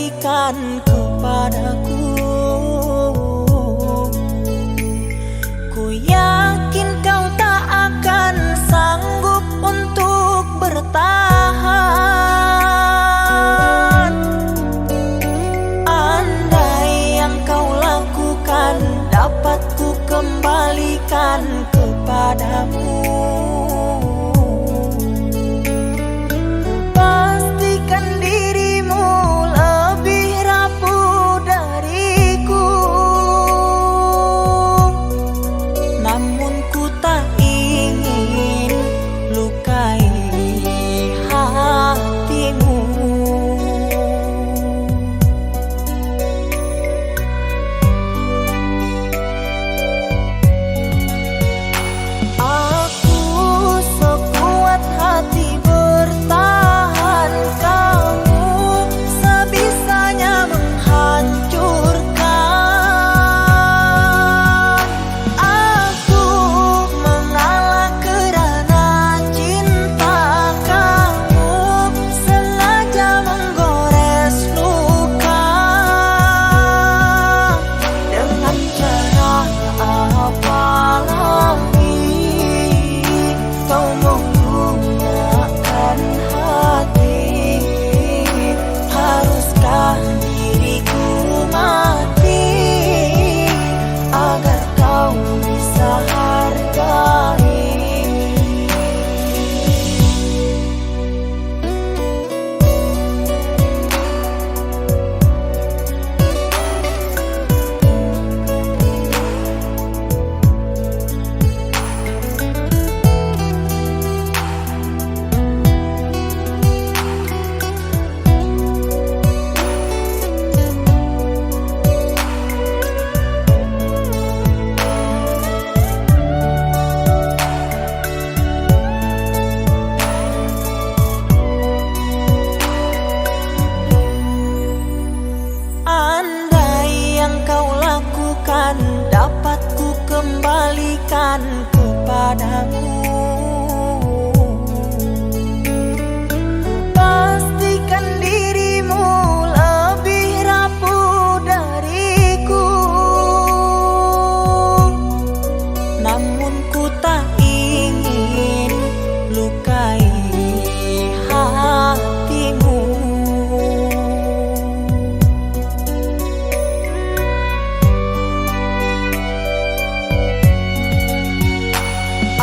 kembalikan kepadaku. Ku yakin kau tak akan sanggup untuk bertahan. Andai yang kau lakukan dapat ku kembalikan kepadamu. Pastikan dirimu lebih rapuh dariku, namun ku tak ingin lukai hatimu. Aku sekuat hati bertahan, kamu sebisanya menghancurkan. Aku mengalah kerana cinta, kamu sengaja menggores luka. Dengan cara apa lagi kau menggunakan hati? Haruskah diriku mati agar kau bisa hargai? Andai yang kau lakukan dapat ku kembalikan kepadamu. Pastikan dirimu lebih rapuh dariku, namun ku tak ingin lukai hatimu.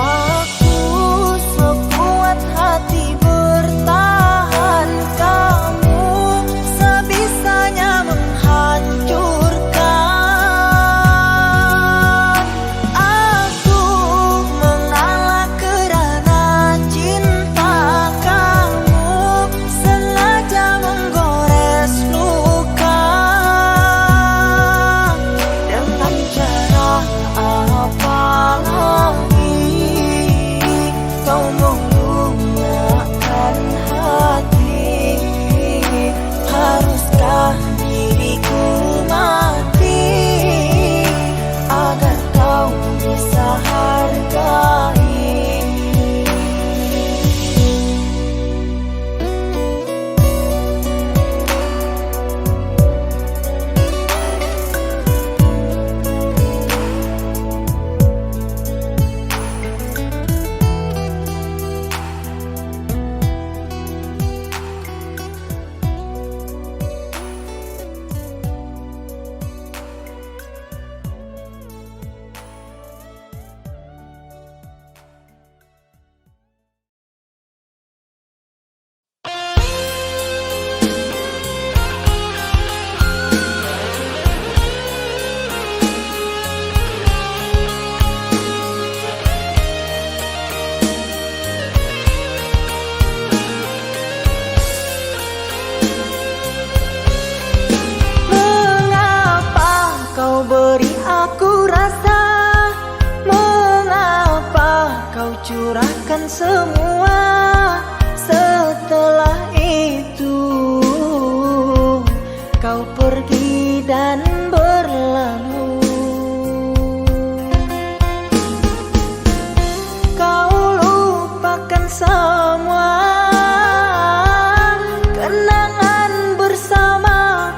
Aku sekuat hati bertahan, kamu sebisanya menghancurkan. Aku mengalah kerana cinta, kamu sengaja menggores luka. Dengan cara apa lagi kau menggunakan hati? Haruskah diriku mati agar kau bisa hargai? Mengapa kau beri aku rasa? Mengapa kau curahkan semua? Setelah itu kau pergi dan berlalu. Kau lupakan semua kenangan bersama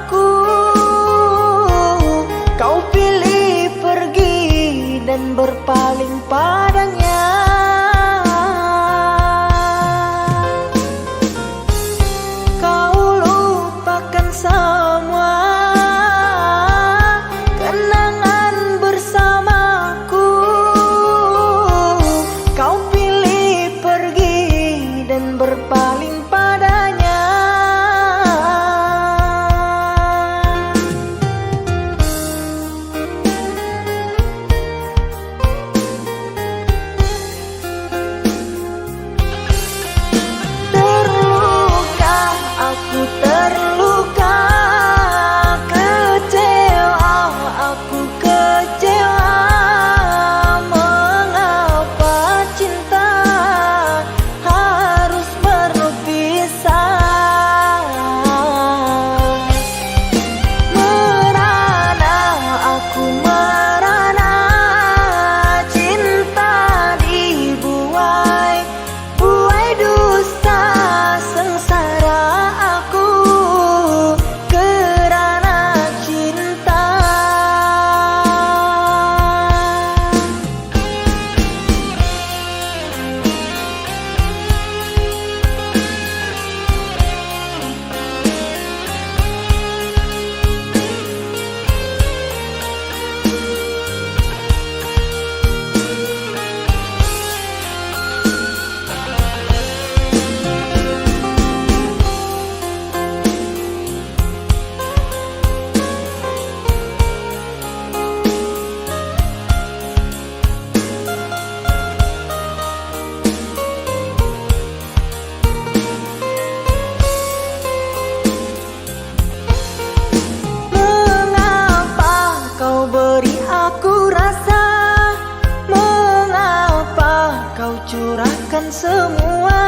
semua.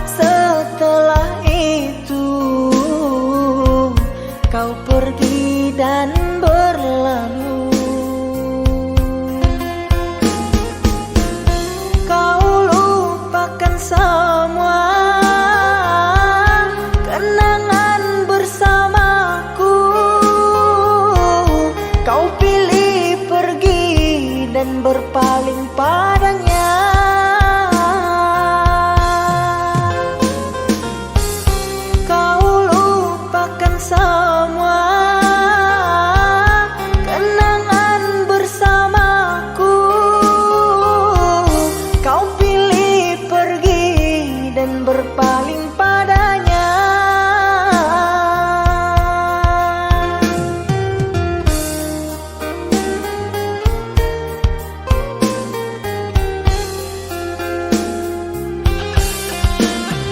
Setelah itu kau pergi dan berlalu. Kau lupakan semua kenangan bersamaku. Kau pilih pergi dan berpaling padanya. Kau lupakan semua kenangan bersamaku. Kau pilih pergi dan berpaling padanya.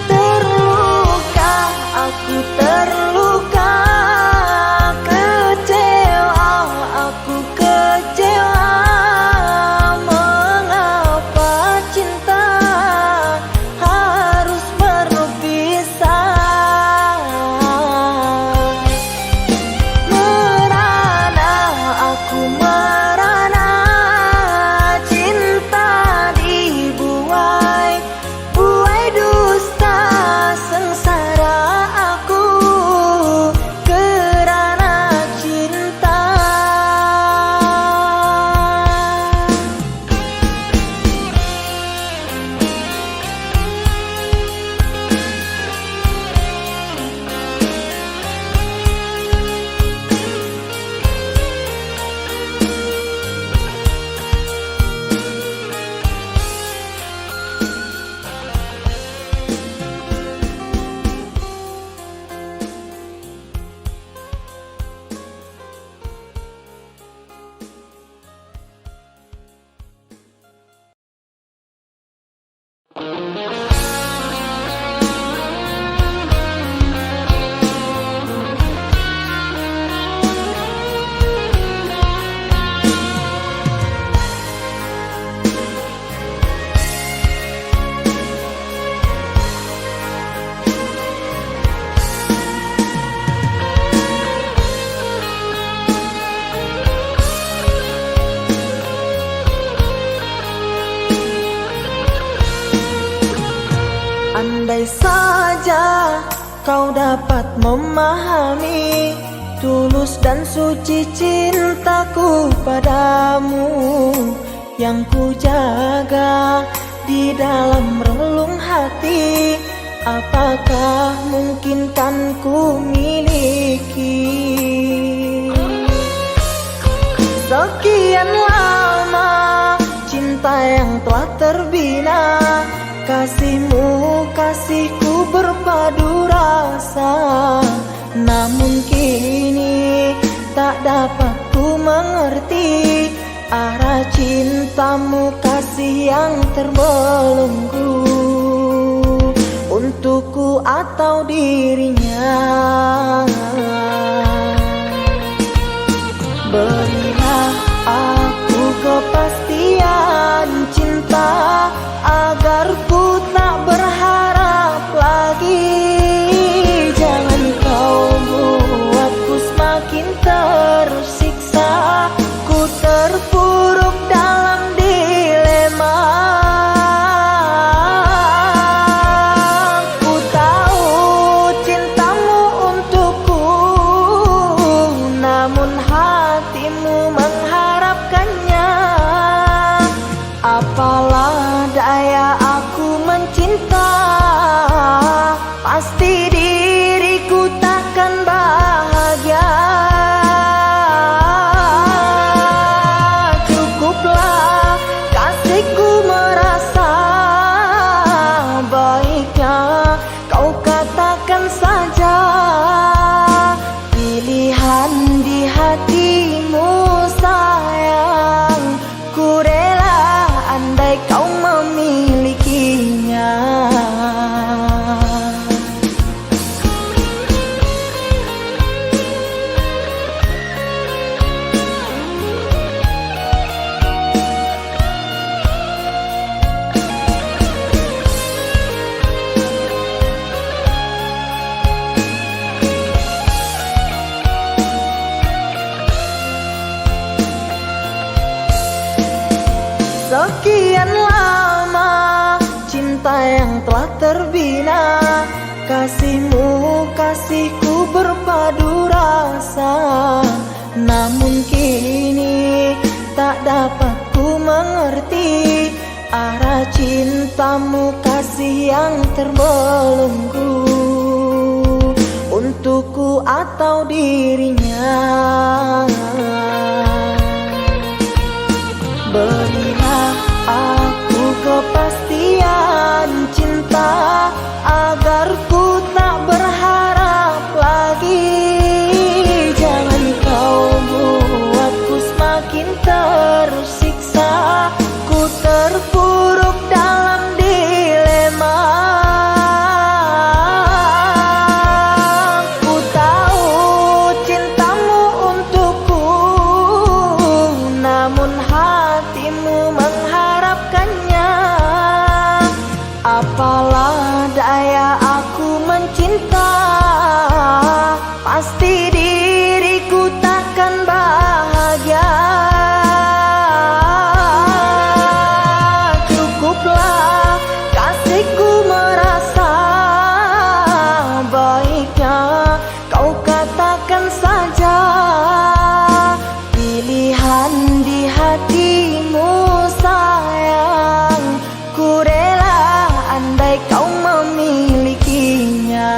Terluka, aku terluka, kecewa, aku kecewa. Mengapa cinta harus berpisah? Merana, aku merana, cinta dibuai, buai dusta. Sengsara aku kerana cinta. Andai saja kau dapat memahami tulus dan suci cintaku padamu, yang ku jaga di dalam relung hati. Apakah mungkin kan ku miliki? Sekian lama cinta yang telah terbina, kasihmu, kasihku berpadu rasa. Namun kini tak dapat ku mengerti arah cintamu, kasih yang terbelenggu untukku atau dirinya. Berilah aku kepastian cinta agar ku tak berharap lagi. Jangan kau buatku semakin tersiksa, ku terpuruk dalam dilema. Ku tahu cintamu untuk telah terbina. Kasihmu, kasihku berpadu rasa. Namun kini tak dapat ku mengerti arah cintamu, kasih yang terbelenggu untukku atau dirinya. Berilah aku kepastian cinta agar ku tak berharap lagi. Jangan kau buatku semakin tersiksa, ku terpuruk dalam dilema. Ku tahu cintamu untukku, namun hatimu mengharapkannya. Apalah daya aku mencinta, pasti diriku takkan bahagia. Cukuplah kasihku merasa, baiknya kau katakan saja pilihan di hatimu sayang. Ku rela andai kau memilikinya.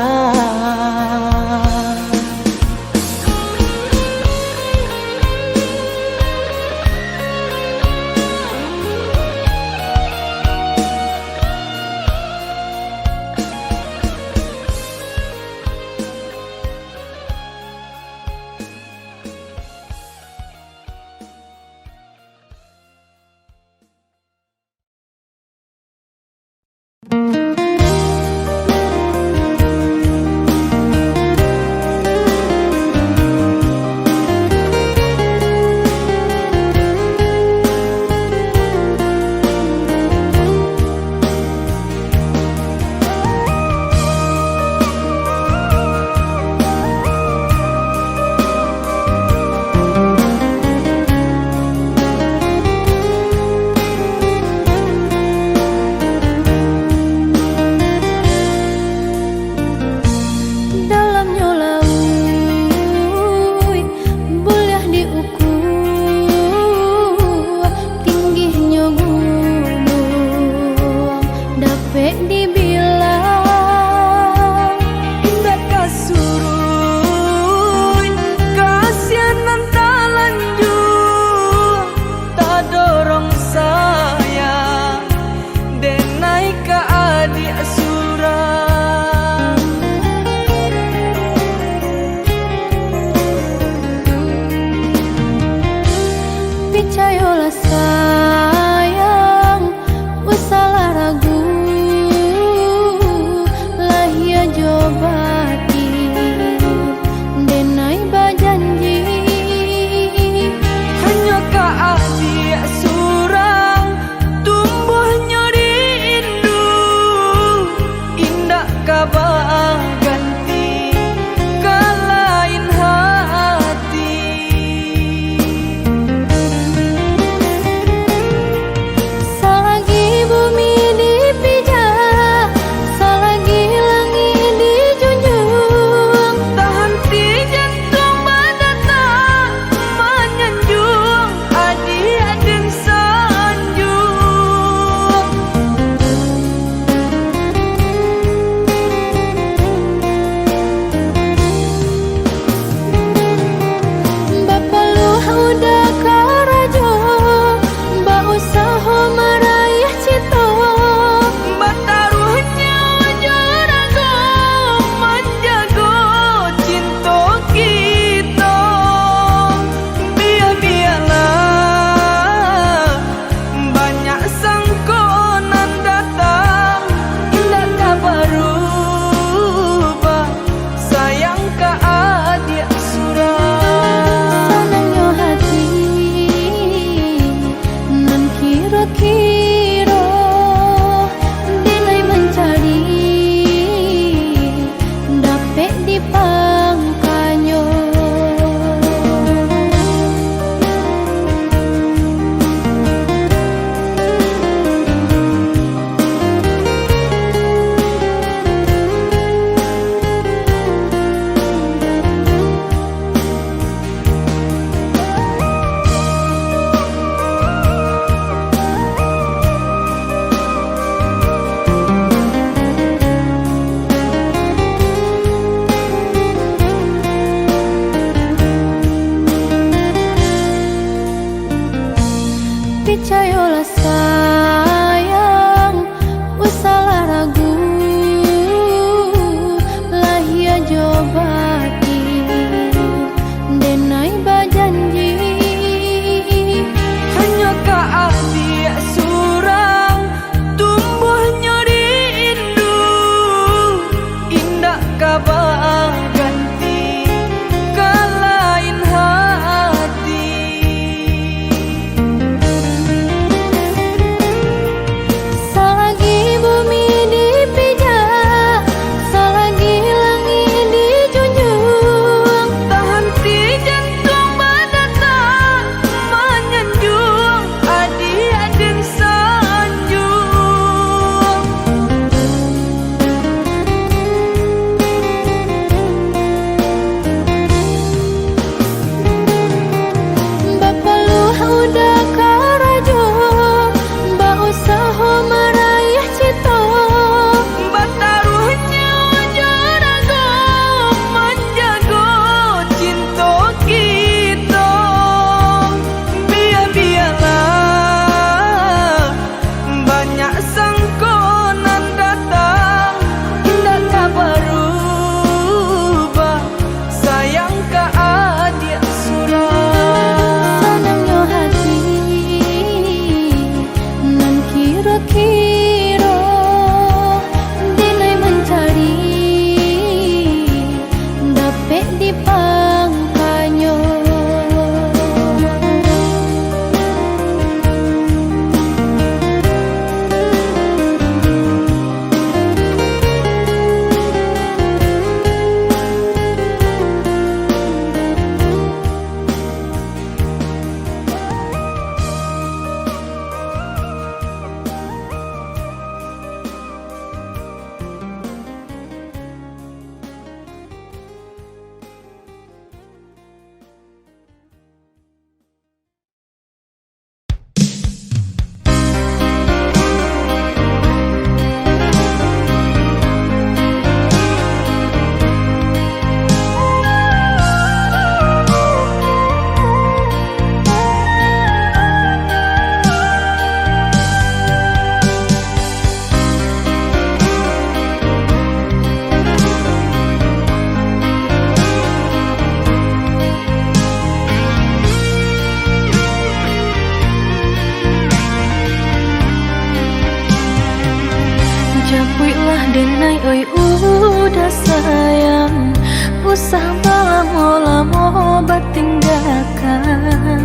lamo-lamo batinggalkan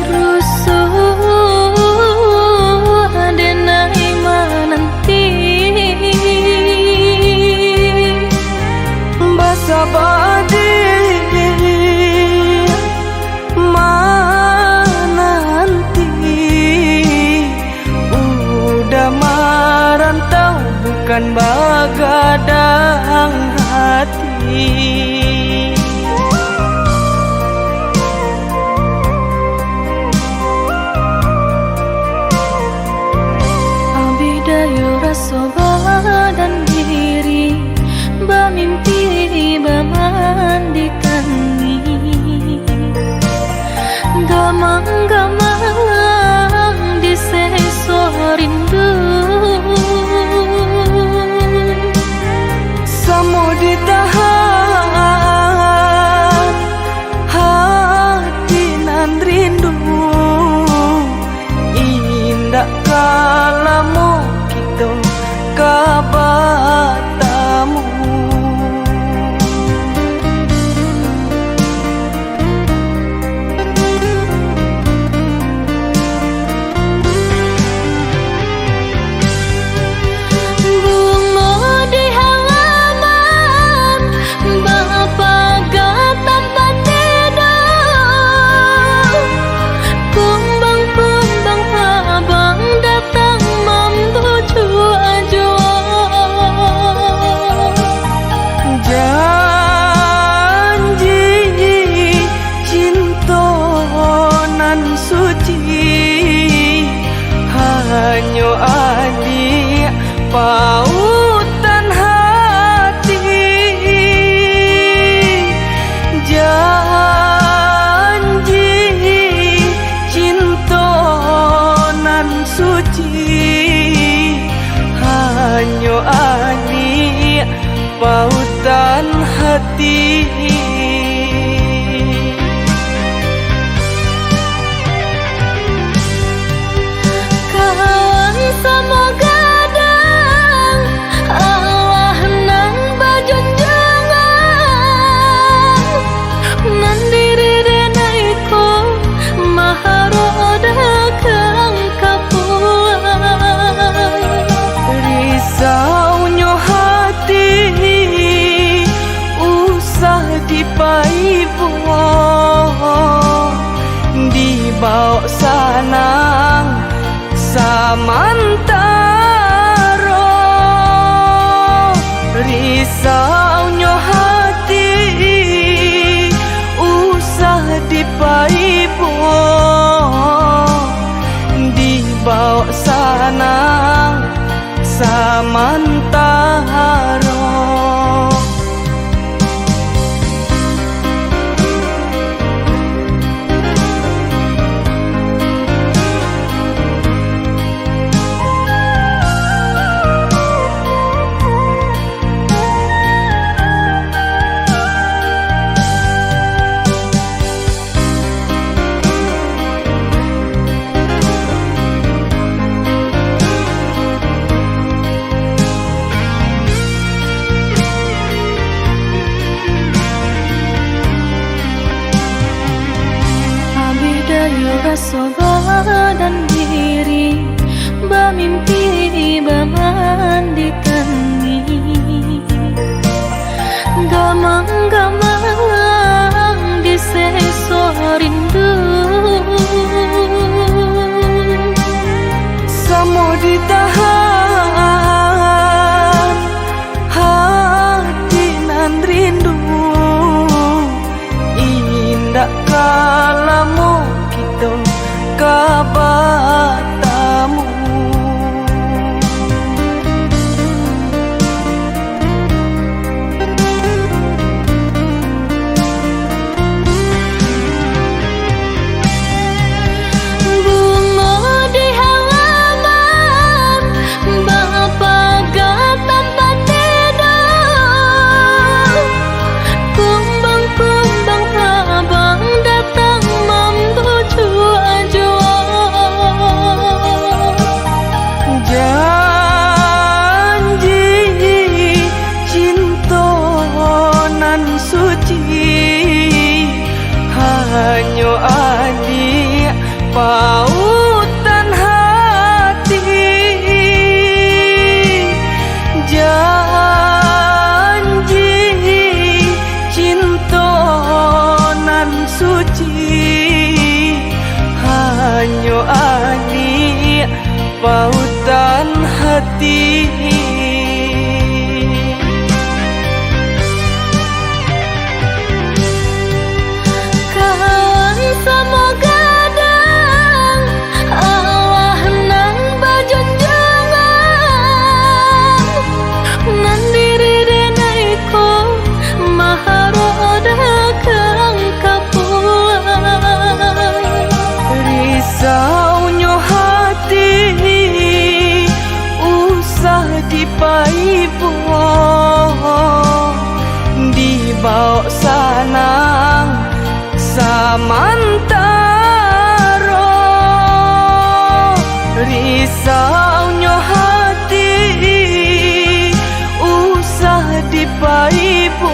rusuh denai menanti basa badi menanti udah merantau bukan bagadang hati. Abidayu rasa badan diri bamimpi bamandikangi gamang-gamang di seso rindu samo ditahan hati nan rindu indah kalamu kita kabatamu hanya adik pautan hati janji cinta nan suci hanya adik pautan hati. Sama gadang Allah nang bajunjangan nan diri denaiko maharoda kang kapuan risaunya hati usah dipaibo dibawa sanang samantaro risaunya hati usah dipaibo dibawa sanang samantaro. rasa badan diri bamimpi bamandikangi gamang-gamang di seso rindu samo ditahan hati nan rindu indah kalamu kita kabatamu suci hanya adik pautan hati. Kawan semoga dang Allah nang bajunjangan nan diri denaiko maharoda kang kapuan. Risaunya hati usah dipaipo dibawa sanang samantaro. Risaunya hati usah dipaipo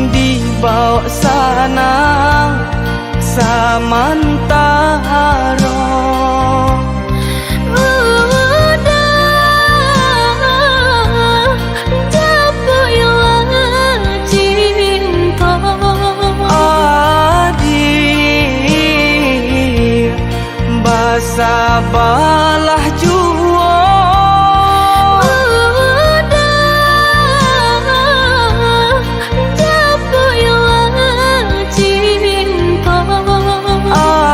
dibawa sanang samantaro. Sabalah jua udah jatuh ilang cinta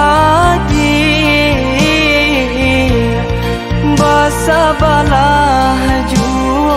adik basabalah jua.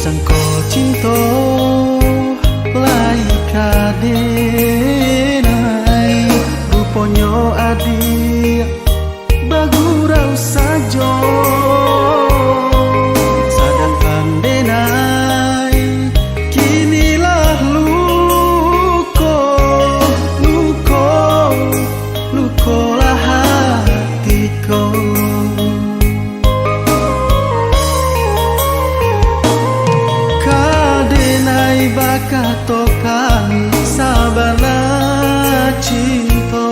sangko cinta lai kadenai ruponyo adik bagurau sajo sadangkan denai kinilah lukolah hatiku. Bakatokan sabana cinta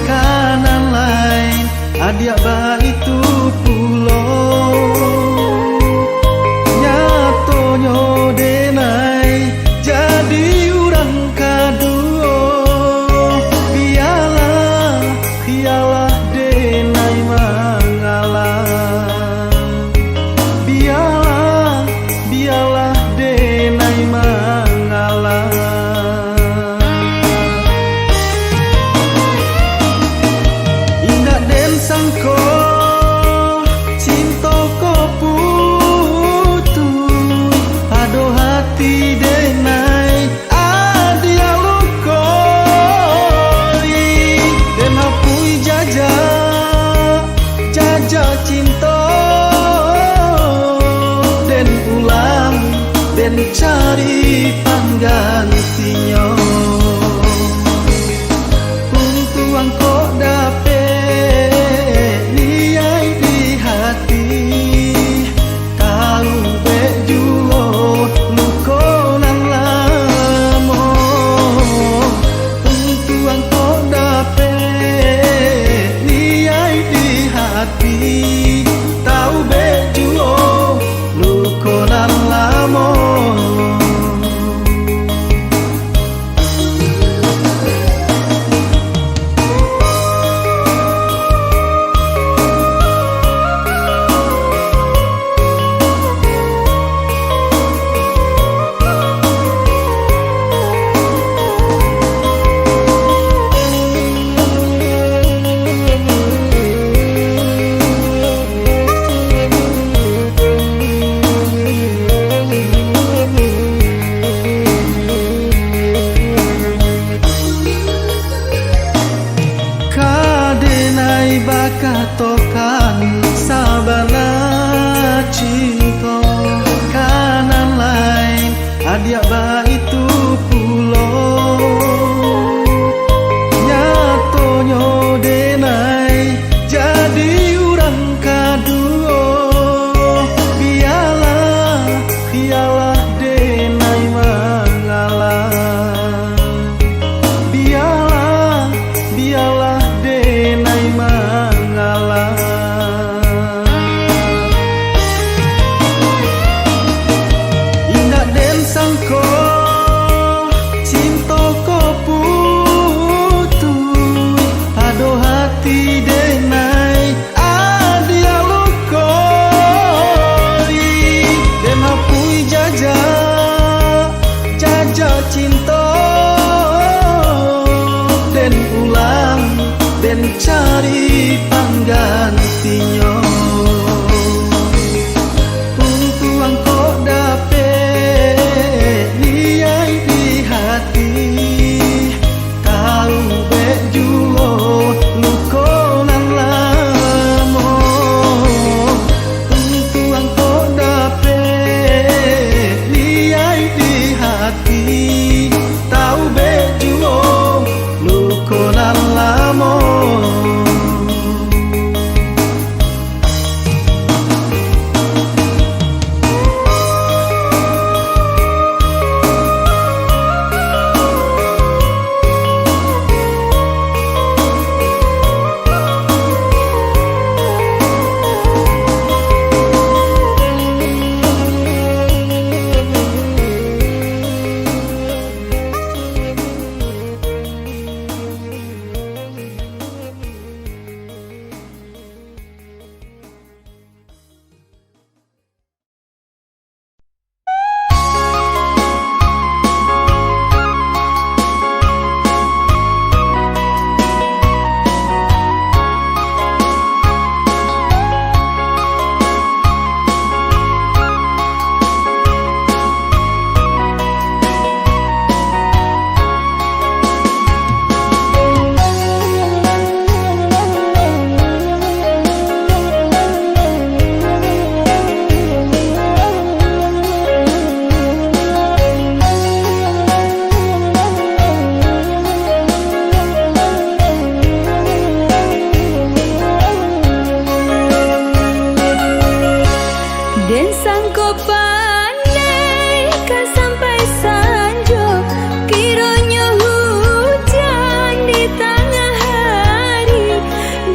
kanan lain adia ba itu pulo nyatonyo denai jadi urang kaduo bialah denai mangalah bialah denai mangalah. Indah den sangko cinta ko putu ado hati denai adia lukoi den hapui jaja cinta den ulang den cari panggantinya untuang kok dapet niai di hati kalau bejuo luko nang lamo untuang kok dapet niai di hati tahu bejuo luko nang lamo. Bakatokan sabana cinta kanan lain adia ba itu pulo nyatonyo denai jadi urang kaduo bialah denai mangalah bialah denai mangalah. Indah den sangko cinta ko putu ado hati denai adia lukoi den hapui jaja cinta den ulang den cari panggantinya untuang kok dapet niai di hati kalau bejuo luko nang lamo untuang kok dapet niai di hati tahu bejuo luko nang lamo. sangko pandai kan sampai sanjo kironyo hujan di tengah hari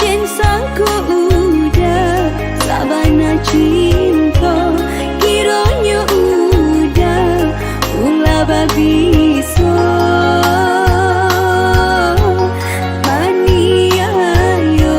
dan sangko udah sabana cinta kironyo udah ulah babiso mania yo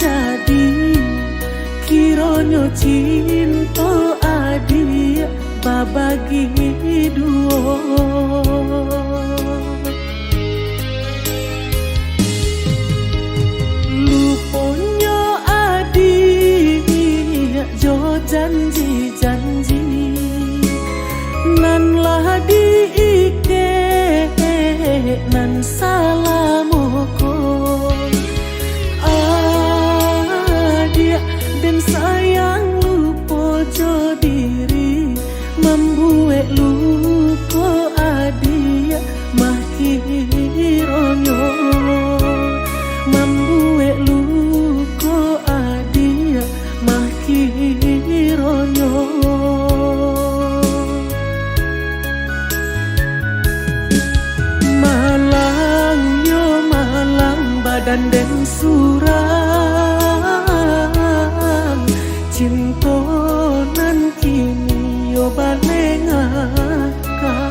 jadi kironyo cinta adik babagi duo. Luponyo adik jo janji-janji nan lah diike nan salamoko adik dan sayang lupo jo diri membuat lupo adik makironyo membuat luko adik makironyo. Badan dan surang cinta nan kini yo balengakan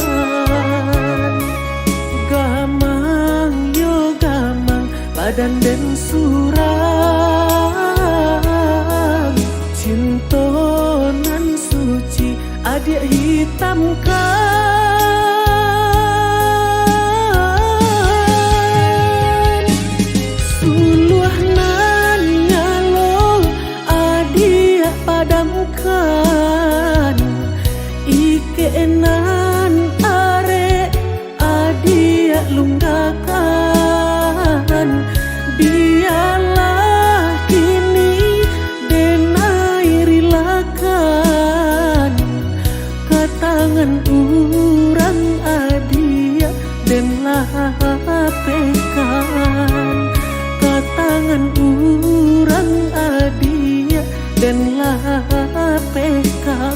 gamang yo gamang badan dan surang cinta nan suci adik hitamkan. Padamkan ikenan are adia lunggakan biarlah kini denai rilakan katangan urang adia den lapekan katangan urang adia dan lapekan.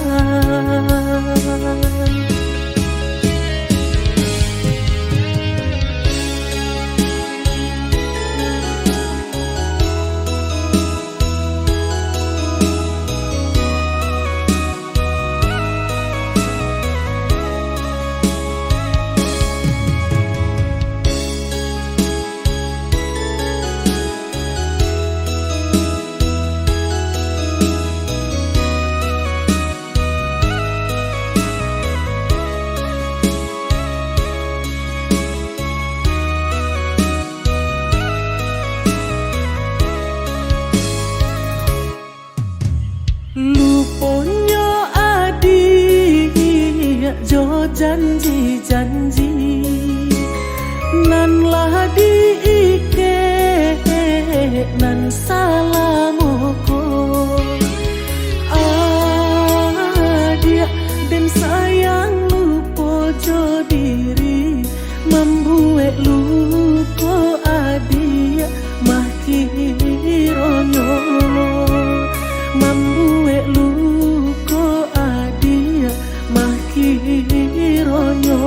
Luponyo adik jo janji-janji nan lah diike nan salamoko adik dan sayang lupo jo diri membuat lupo adik makironyo membuat luko adik makironyo.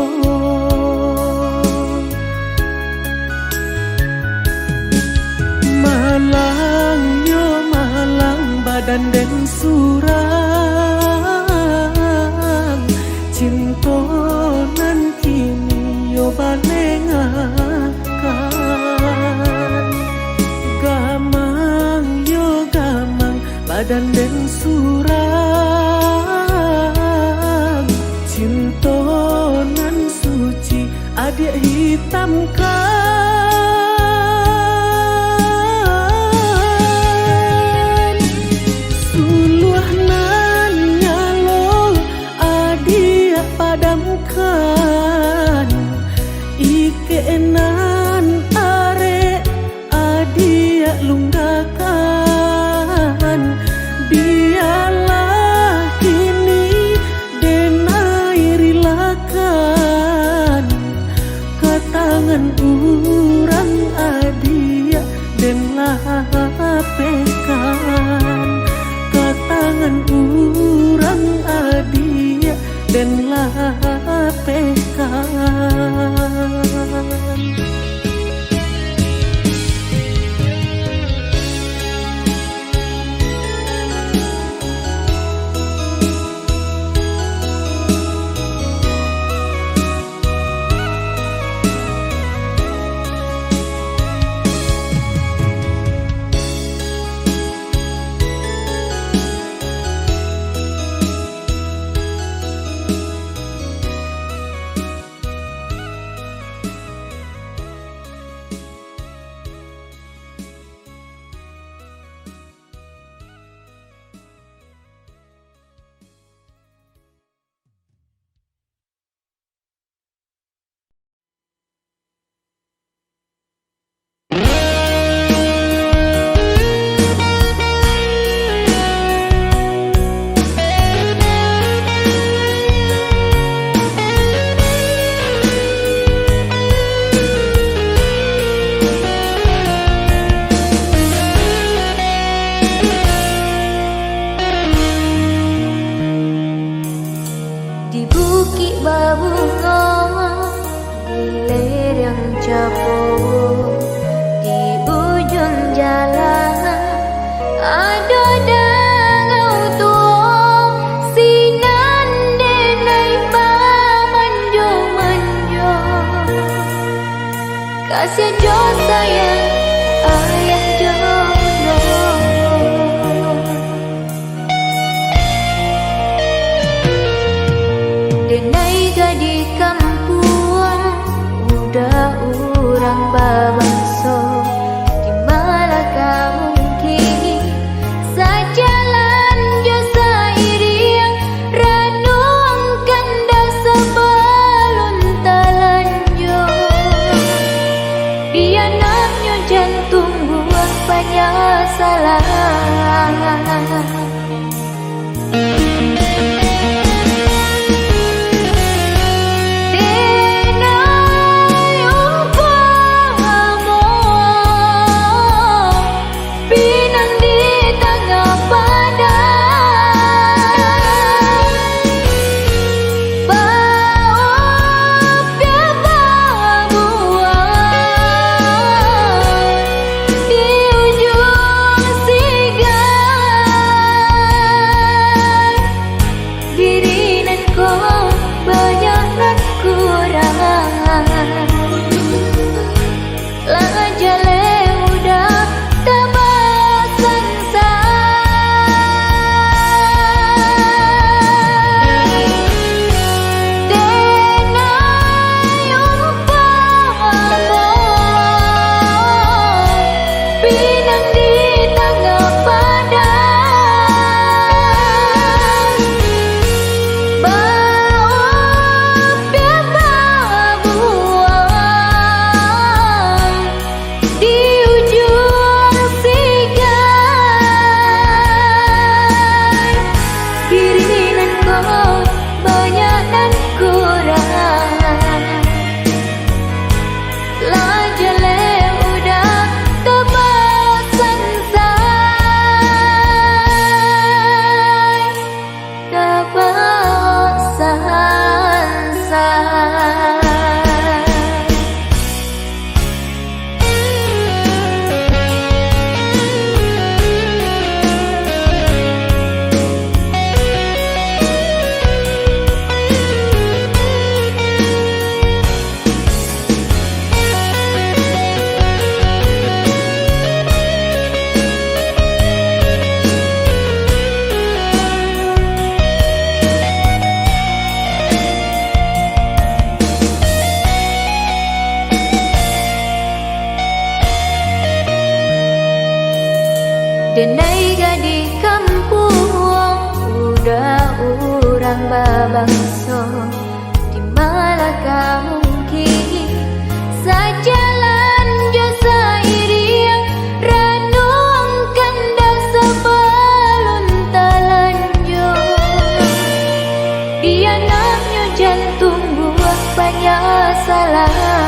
Malang yo malang badan dan surang cinta nan kini yo balengakan gamang yo gamang badan dan surang cinta nan suci adik hitamkan suluh nan nyalo adik padamkan ikenan are adik lunggakan biarlah kini denai rilakan katangan urang adia den lapekan katangan urang adia den lapekan. capo di ujung jalan ada dangau tua sinan denai ba manjo manjo kasih jo sayang ayah jodoh denai gadi kampung udah urang babangso di malaka mungkin sajalan jasa iriang ranung kanda sebelum talanjo bianaknya jantung buah banyak salah denai gadi kampung udah urang babangso di malaka mungkin sajalan jasa iriang ranung kanda sebelum talanjo bianaknya jantung buah banyak salah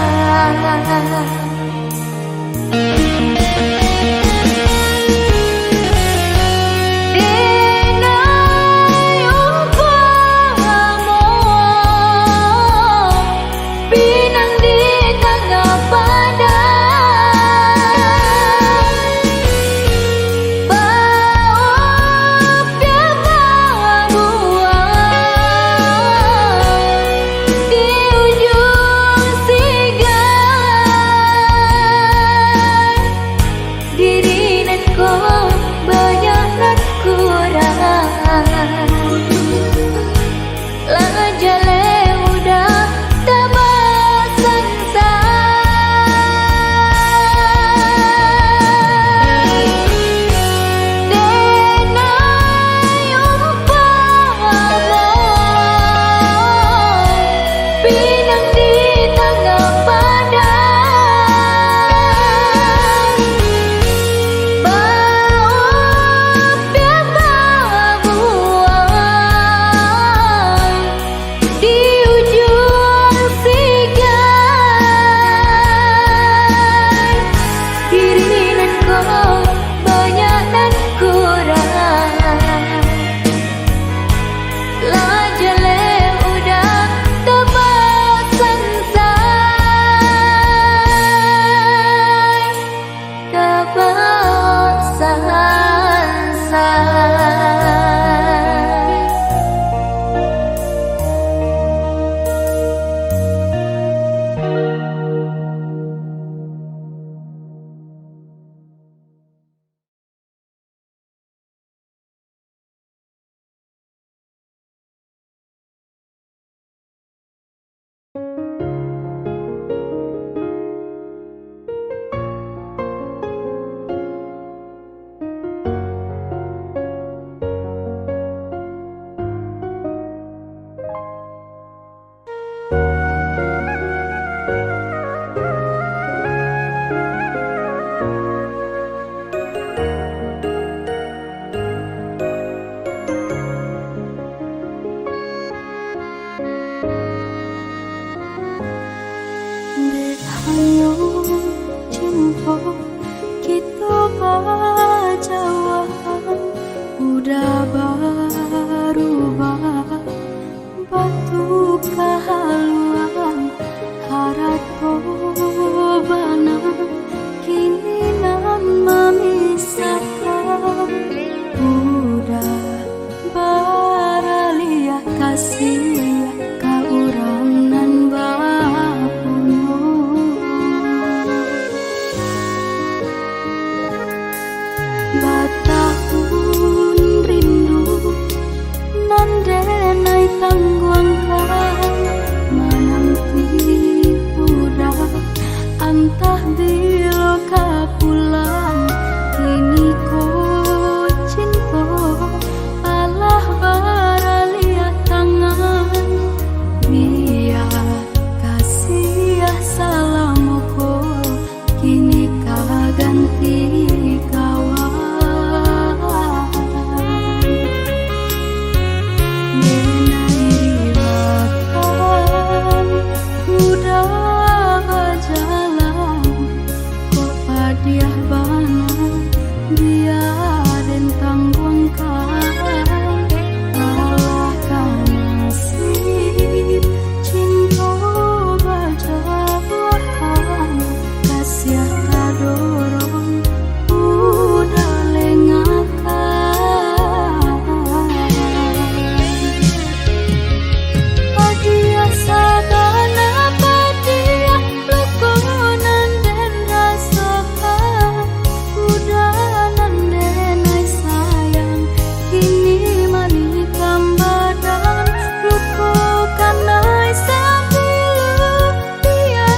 rasakan udah baralia kasih ka urang nan bapunuh batahun rindu nan denai tangguangkan menanti udah antah bilo ka pulang kini ko cinta Allah baralia tangan biar kasih salamuku kini ka ganti kawan denai riwatan udah berjalan kok padiah bana biarin tangguangkan Allah kan nasib cinta berjalan kasih kadorong udah lengakan padia sadana padia lukonan dan rasakan udah nan denai sayang kini mani kambadan lukokan nai sambilu dia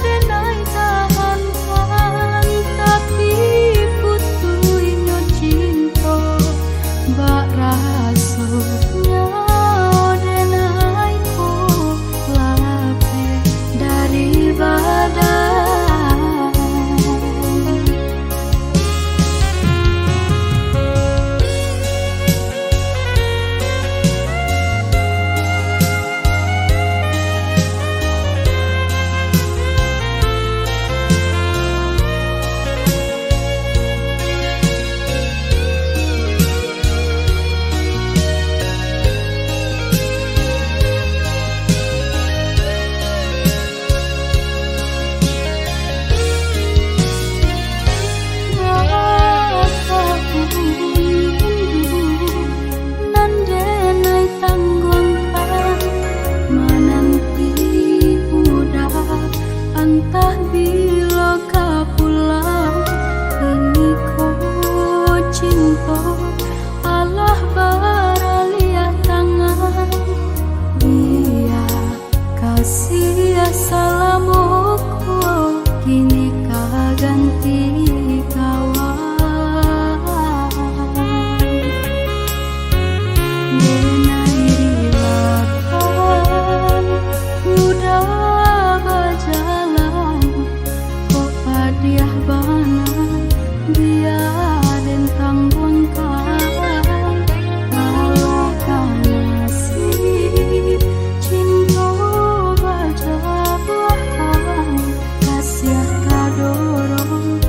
denai tahan tapi putuinyo cinta bak rasanya denai ko lape dari badan nan denai tangguangkan menanti udah antah bila ka pulang ini ko cinta Allah baralia tangan biar kasih salamuku kini ka ganti kawan denai riwatan udah berjalan kok padiah bana biarin tangguangkan Allah kan nasib cinta berjalan kasih kadorong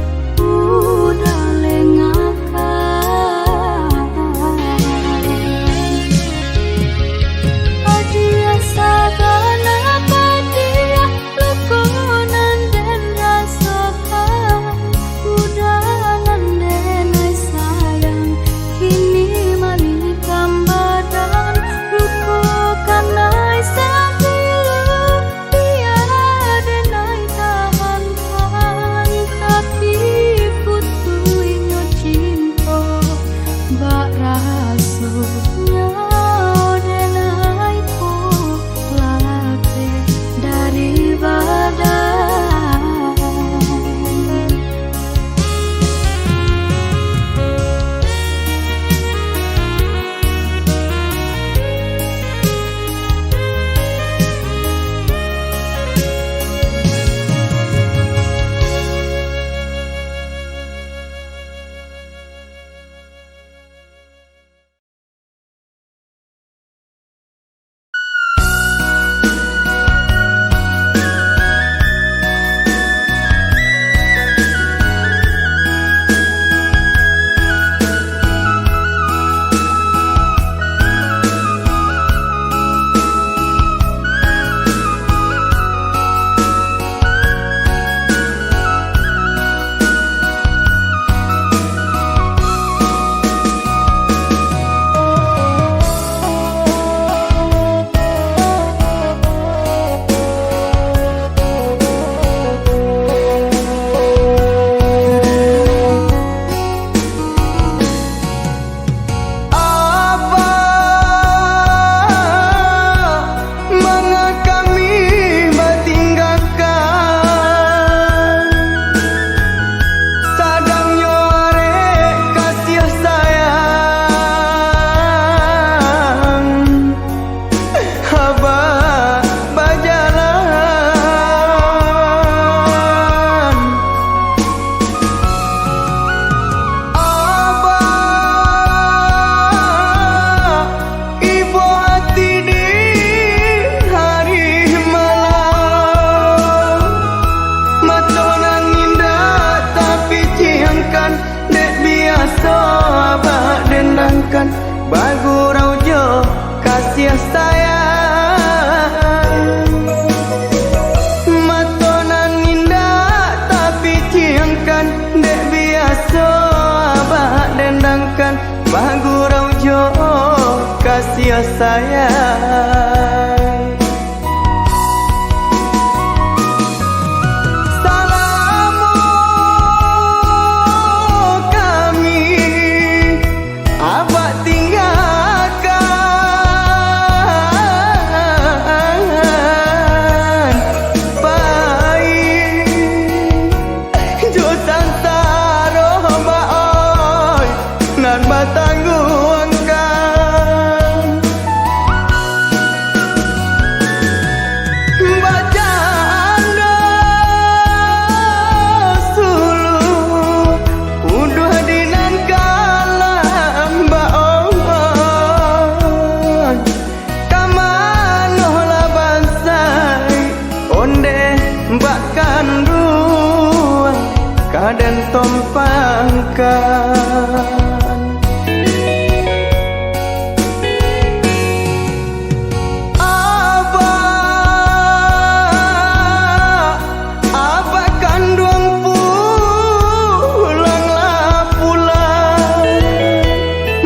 abah dendangkan bagurau jo kasih sayang. Matonan indah tapi ciangkan dek biasa abah dendangkan bagurau jo kasih sayang. Dan tompangkan Abah kandung pulanglah pulang.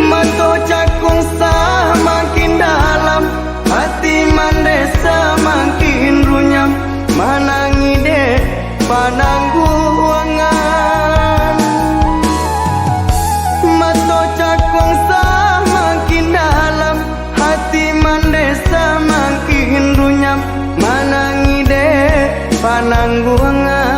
Mato cakung semakin dalam, hati mandesa makin runyam. Manangi dek panangguangan. Panangguangan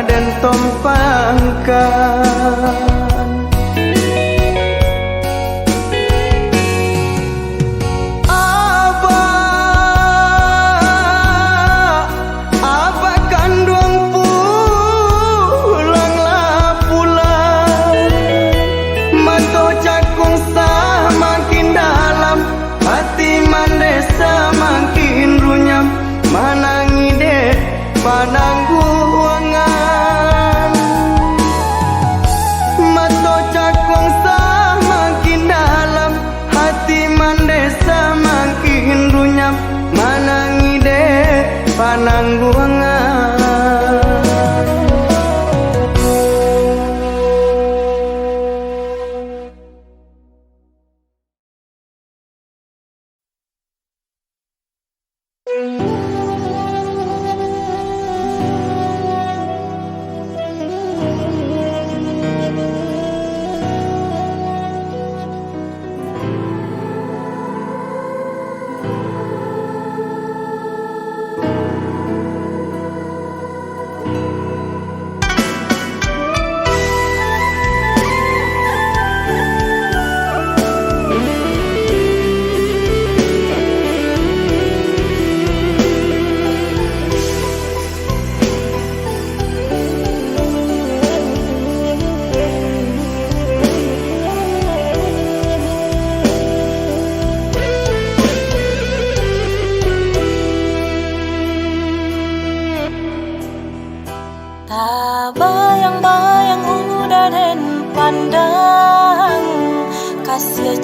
dan tompangkan Abah kandung pulanglah pulang. Mato cakung semakin dalam, hati mandesa makin runyam. Manangi dek panangguangan. Manangi dek panangguangan.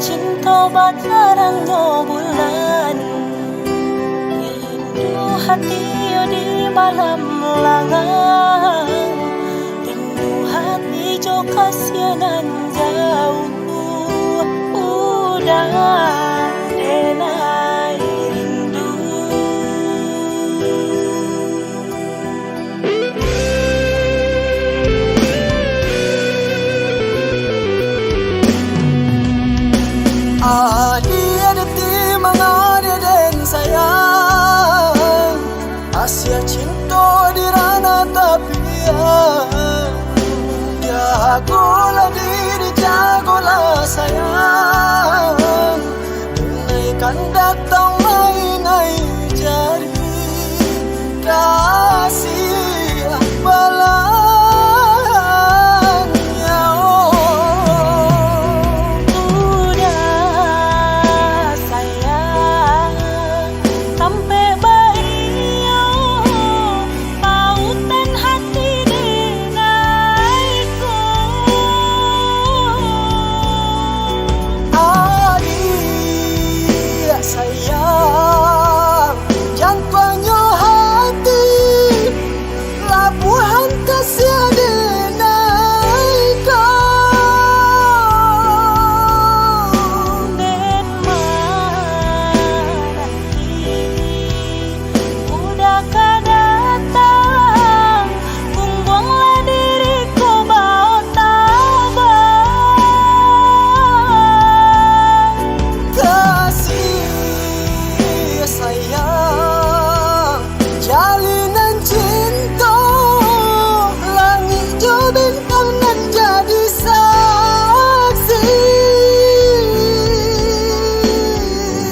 cinta batarangnya bulan, rindu hati di malam langang, rindu hati jo kasianan jauh, udah denai rindu. Ada timang ada dan sayang, Asia cinta di rana tapi jagolah diri jagolah sayang, naikkan datang mainai jari kasih balanya. Udah sayang sampai bayo pautan hati denaiku. Adik sayang jantungnya hati labuhan kasih Den marati udah datang, buanglah diriku bau tabang. kasih sayang jalinan cinta langit jo bintang nan jadi saksi.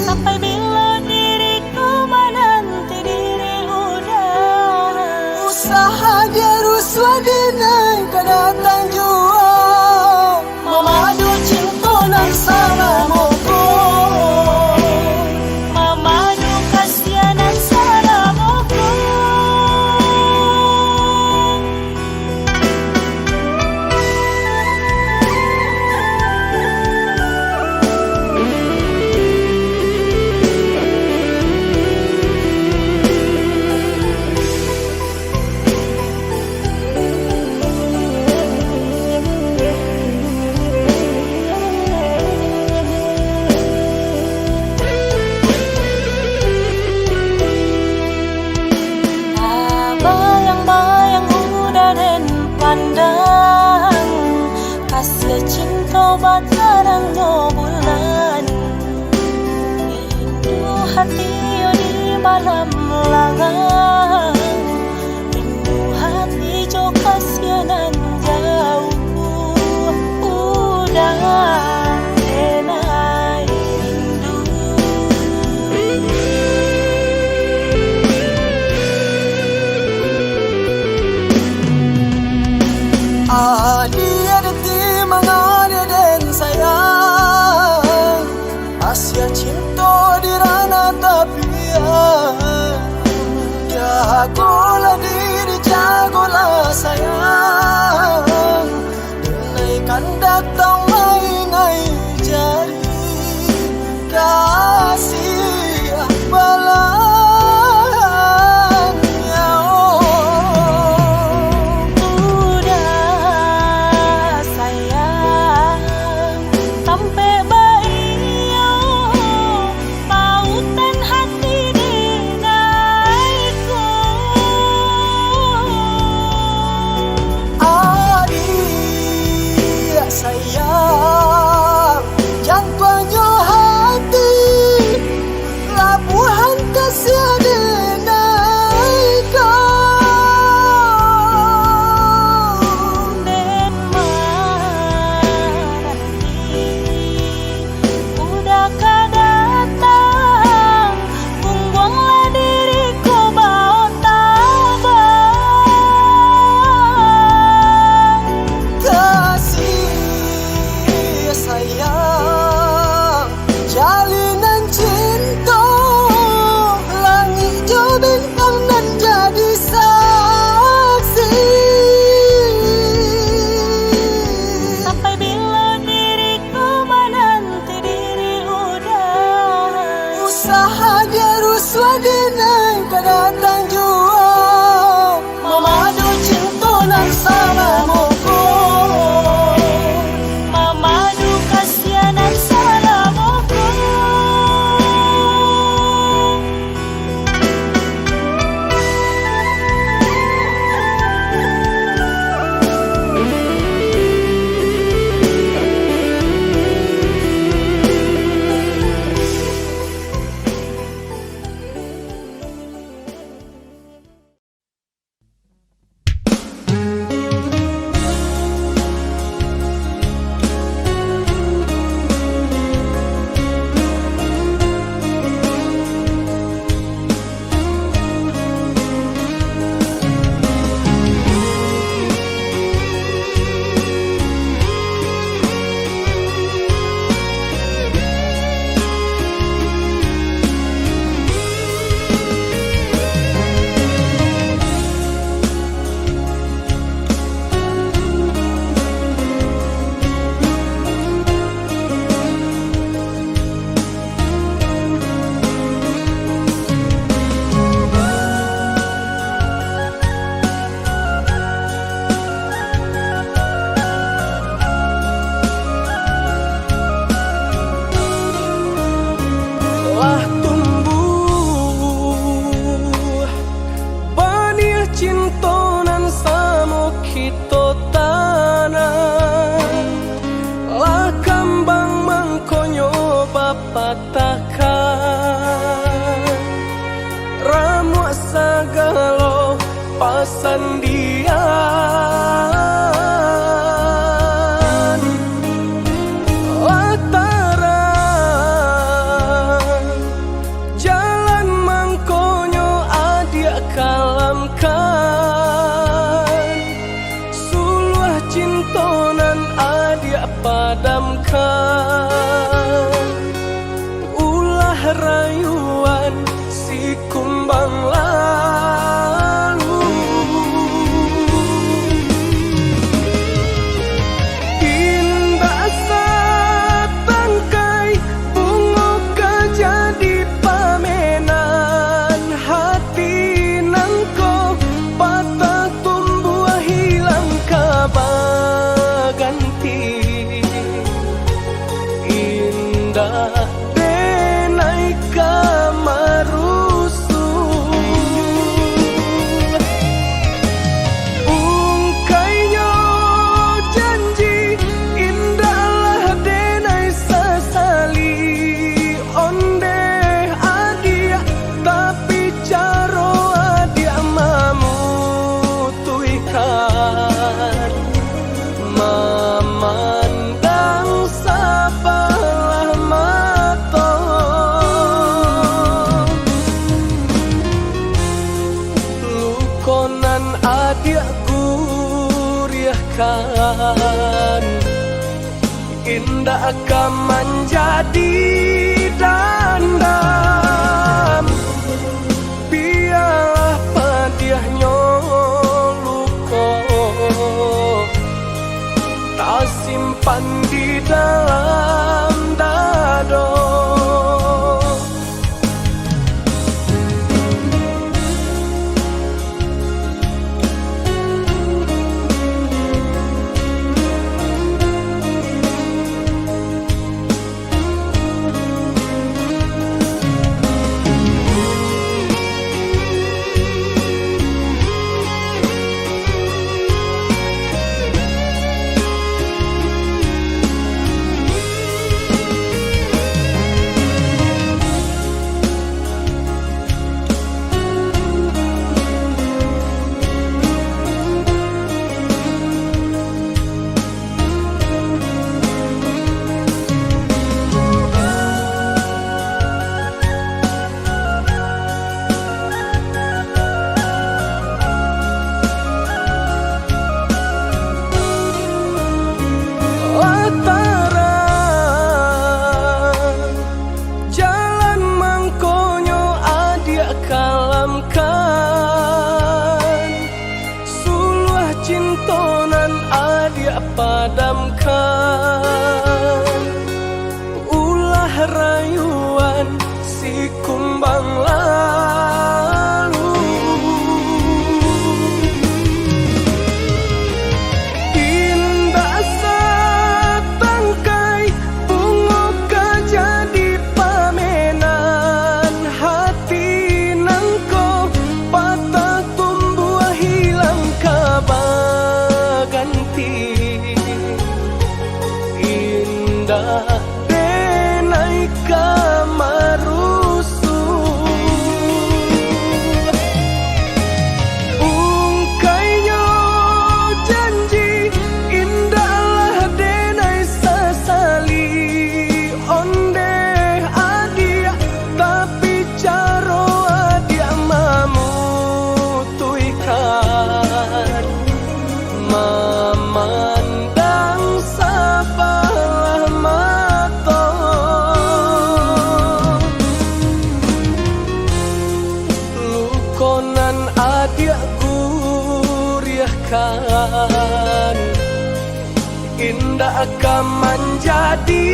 Sampai bila diriku menanti diri udah Usaha dia ruswa denai kedatang jua memadu cinta nan salah moko. memadu kasianan salamuku. Bayang-bayang udah dan pandang, kasih cinta batarangnya bulan, rindu hati di malam langang, rindu hati jo kasianan jauh, udah denai rindu. Ada timang ada dan sayang, Asia cinta di rana tapi jagolah diri jagolah sayang, naikkan datang mainai jari kasih balanya. Udah sayang sampai bayo pautan hati denaiku. segalo pasandian lataran jalan mangkonyo adia kalamkan suluh cintonan adia padamkan ulah rayuan si kumbang lalu indah satangkai bunga kejadi pamenan hati nangko patah tumbuh hilang kabaganti indah denai kamarusu ungkainya janji indahlah denai sesali onde adia tapi caro adia mamutuikan memandang sabalah mata lukonan adia guriahkan indah akan menjadi dandam biarlah padiahnya luko tak simpan di dalam dado lataran jalan mangkonyo adia kalamkan suluh cintonan adia padamkan ulah rayuan si kumbang lalu indah satangkai bunga kejadi pamenan hati nangko patah tumbuh hilang kabaganti indah denai kamarusu ungkainya janji indahlah denai sesali onde adia tapi caro adia mamutuikan memandang sabalah mata lukonan adia guriahkan indah akan menjadi